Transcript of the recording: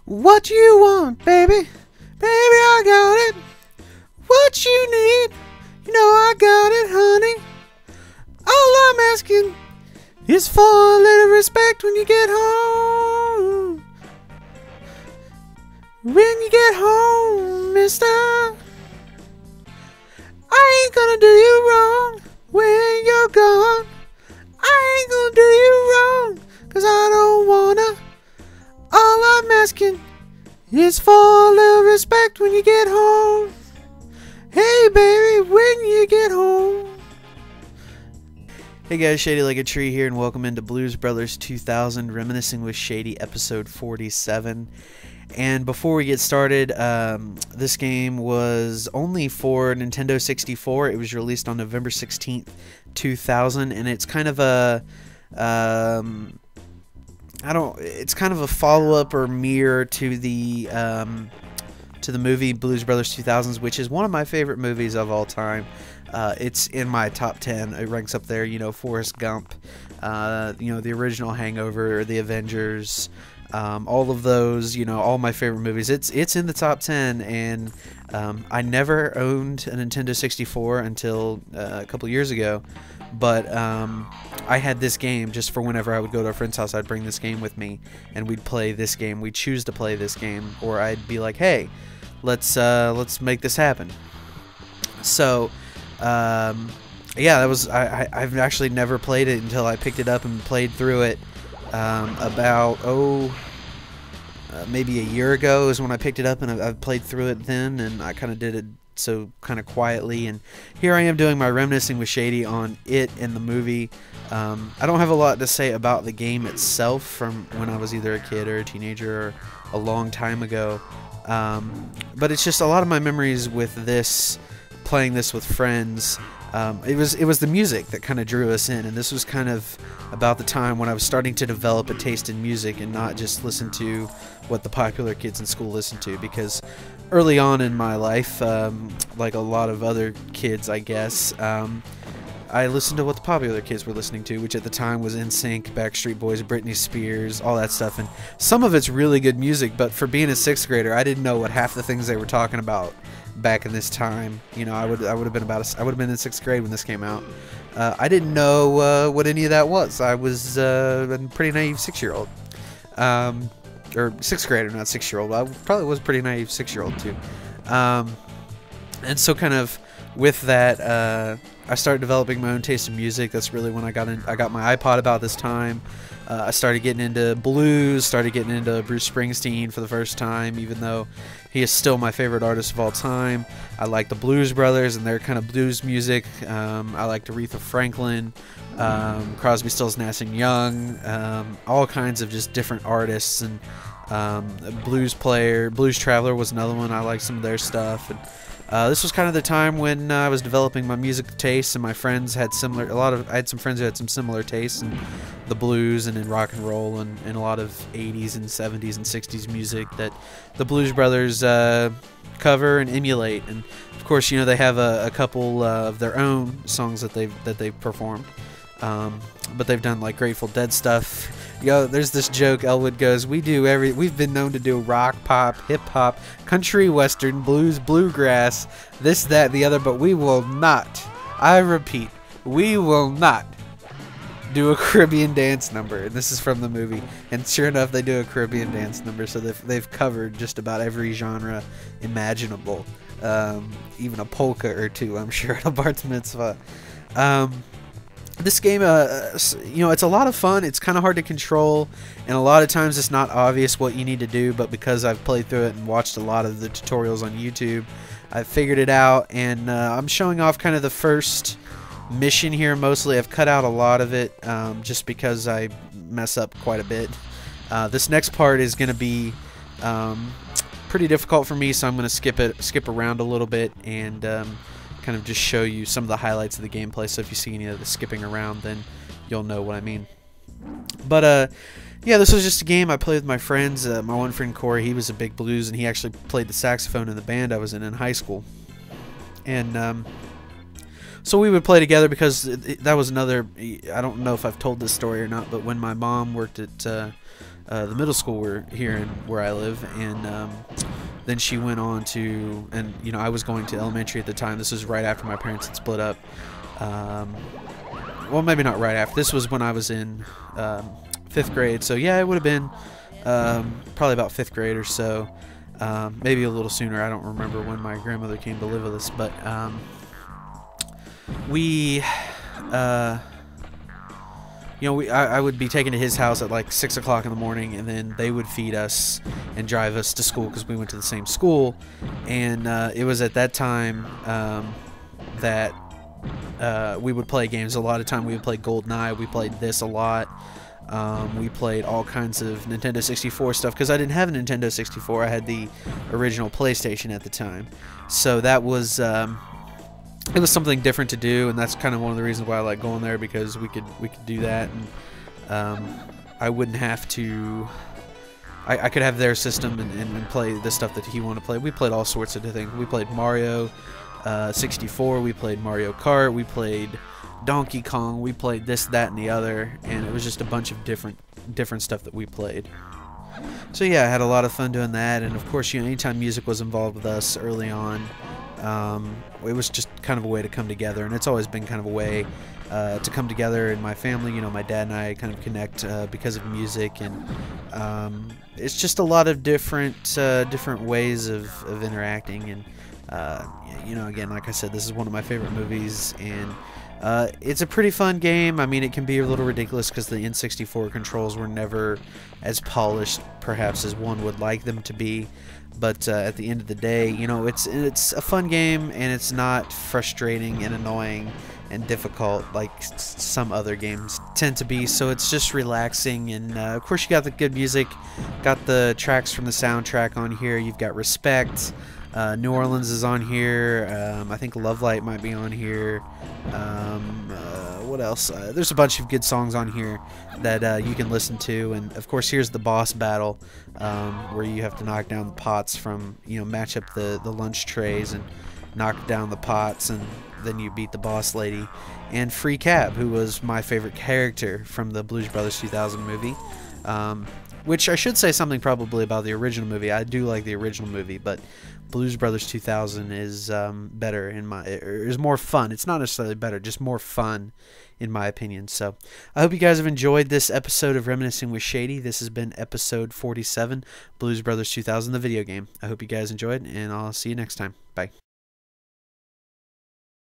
What you want, baby? Baby, I got it. What you need? You know I got it, honey. All I'm asking is for a little respect when you get home. When you get home, mister, I ain't gonna do you wrong when you're gone. I ain't gonna do you wrong, 'cause I don't wanna. All I'm asking is for a little respect when you get home. Hey baby, when you get home. Hey guys, Shadylikeatree here, and welcome into Blues Brothers 2000 Reminiscing with Shady, episode 47. And before we get started, this game was only for Nintendo 64. It was released on November 16th, 2000, and it's kind of a it's kind of a follow-up or mirror to the movie Blues Brothers 2000s, which is one of my favorite movies of all time. It's in my top 10. It ranks up there, you know, Forrest Gump, you know, the original Hangover, or the Avengers, all of those, you know, all my favorite movies. It's in the top 10, and I never owned a Nintendo 64 until a couple years ago, but I had this game just for whenever I would go to a friend's house. I'd bring this game with me, and we'd play this game. We'd choose to play this game, or I'd be like, hey, let's make this happen. So yeah, that was I've actually never played it until I picked it up and played through it about maybe a year ago is when I picked it up, and I've played through it then, and I kind of did it so kind of quietly, and here I am doing my Reminiscing with Shady on it and the movie. I don't have a lot to say about the game itself from when I was either a kid or a teenager or a long time ago, but it's just a lot of my memories with this, playing this with friends. It was the music that kind of drew us in, and this was kind of about the time when I was starting to develop a taste in music and not just listen to what the popular kids in school listened to, because early on in my life, like a lot of other kids, I guess, I listened to what the popular kids were listening to, which at the time was NSYNC, Backstreet Boys, Britney Spears, all that stuff, and some of it's really good music, but for being a 6th grader, I didn't know what half the things they were talking about back in this time. You know, I would have been in 6th grade when this came out. I didn't know what any of that was. I was a pretty naive 6-year-old, or 6th grader, not 6-year-old. I probably was a pretty naive 6-year-old too. And so, kind of with that, I started developing my own taste in music. That's really when I got my iPod about this time. I started getting into blues, started getting into Bruce Springsteen for the first time, even though he is still my favorite artist of all time. I like the Blues Brothers and their kind of blues music. I liked Aretha Franklin, Crosby, Stills, Nash and Young, all kinds of just different artists, and Blues Traveler was another one. I liked some of their stuff, and this was kind of the time when I was developing my music tastes, and my friends had I had some friends who had some similar tastes in the blues and in rock and roll, and a lot of 80s and 70s and 60s music that the Blues Brothers cover and emulate. And of course, you know, they have a couple of their own songs that they've performed, but they've done like Grateful Dead stuff. Yo, there's this joke Elwood goes, we've been known to do rock, pop, hip hop, country, western, blues, bluegrass, this, that, the other, but we will not, I repeat, we will not do a Caribbean dance number. And this is from the movie, and sure enough, they do a Caribbean dance number. So they've covered just about every genre imaginable, even a polka or two, I'm sure, at a bar mitzvah. This game, you know, it's a lot of fun. It's kind of hard to control, and a lot of times it's not obvious what you need to do, but because I've played through it and watched a lot of the tutorials on YouTube, I've figured it out, and I'm showing off kind of the first mission here mostly. I've cut out a lot of it just because I mess up quite a bit. This next part is going to be pretty difficult for me, so I'm going to skip around a little bit, and kind of just show you some of the highlights of the gameplay. So if you see any of the skipping around, then you'll know what I mean. But yeah, this was just a game I played with my friends. My one friend Corey, he was a big blues, and he actually played the saxophone in the band I was in high school. And So we would play together because that was another. I don't know if I've told this story or not, but when my mom worked at the middle school here in where I live, and then she went on to, and you know, I was going to elementary at the time. This was right after my parents had split up. Well, maybe not right after. This was when I was in 5th grade. So yeah, it would have been probably about 5th grade or so. Maybe a little sooner. I don't remember when my grandmother came to live with us, but you know, I would be taken to his house at like 6 o'clock in the morning, and then they would feed us and drive us to school because we went to the same school. And it was at that time that we would play games. A lot of time we would play GoldenEye. We played this a lot. We played all kinds of Nintendo 64 stuff because I didn't have a Nintendo 64. I had the original PlayStation at the time. So that was it was something different to do, and that's kind of one of the reasons why I like going there, because we could do that, and I wouldn't have to. I could have their system and play the stuff that he wanted to play. We played all sorts of things. We played Mario 64. We played Mario Kart. We played Donkey Kong. We played this, that, and the other, and it was just a bunch of different stuff that we played. So yeah, I had a lot of fun doing that, and of course, you know, anytime music was involved with us early on, it was just kind of a way to come together, and it's always been kind of a way to come together in my family. You know, my dad and I kind of connect because of music, and it's just a lot of different ways of interacting. And you know, again, like I said, this is one of my favorite movies, and it's a pretty fun game. I mean, it can be a little ridiculous because the N64 controls were never as polished, perhaps, as one would like them to be. But at the end of the day, you know, it's a fun game, and it's not frustrating and annoying and difficult like some other games tend to be. So it's just relaxing, and of course you got the good music, got the tracks from the soundtrack on here. You've got Respect. New Orleans is on here. I think Love Light might be on here. What else? There's a bunch of good songs on here that you can listen to, and of course here's the boss battle, where you have to knock down the pots from, you know, match up the lunch trays and knock down the pots, and then you beat the boss lady. And Free Cab, who was my favorite character from the Blues Brothers 2000 movie. Which I should say something probably about the original movie. I do like the original movie, but Blues Brothers 2000 is better is more fun. It's not necessarily better, just more fun in my opinion. So I hope you guys have enjoyed this episode of Reminiscing with Shady. This has been episode 47, Blues Brothers 2000, the video game. I hope you guys enjoyed, and I'll see you next time. Bye.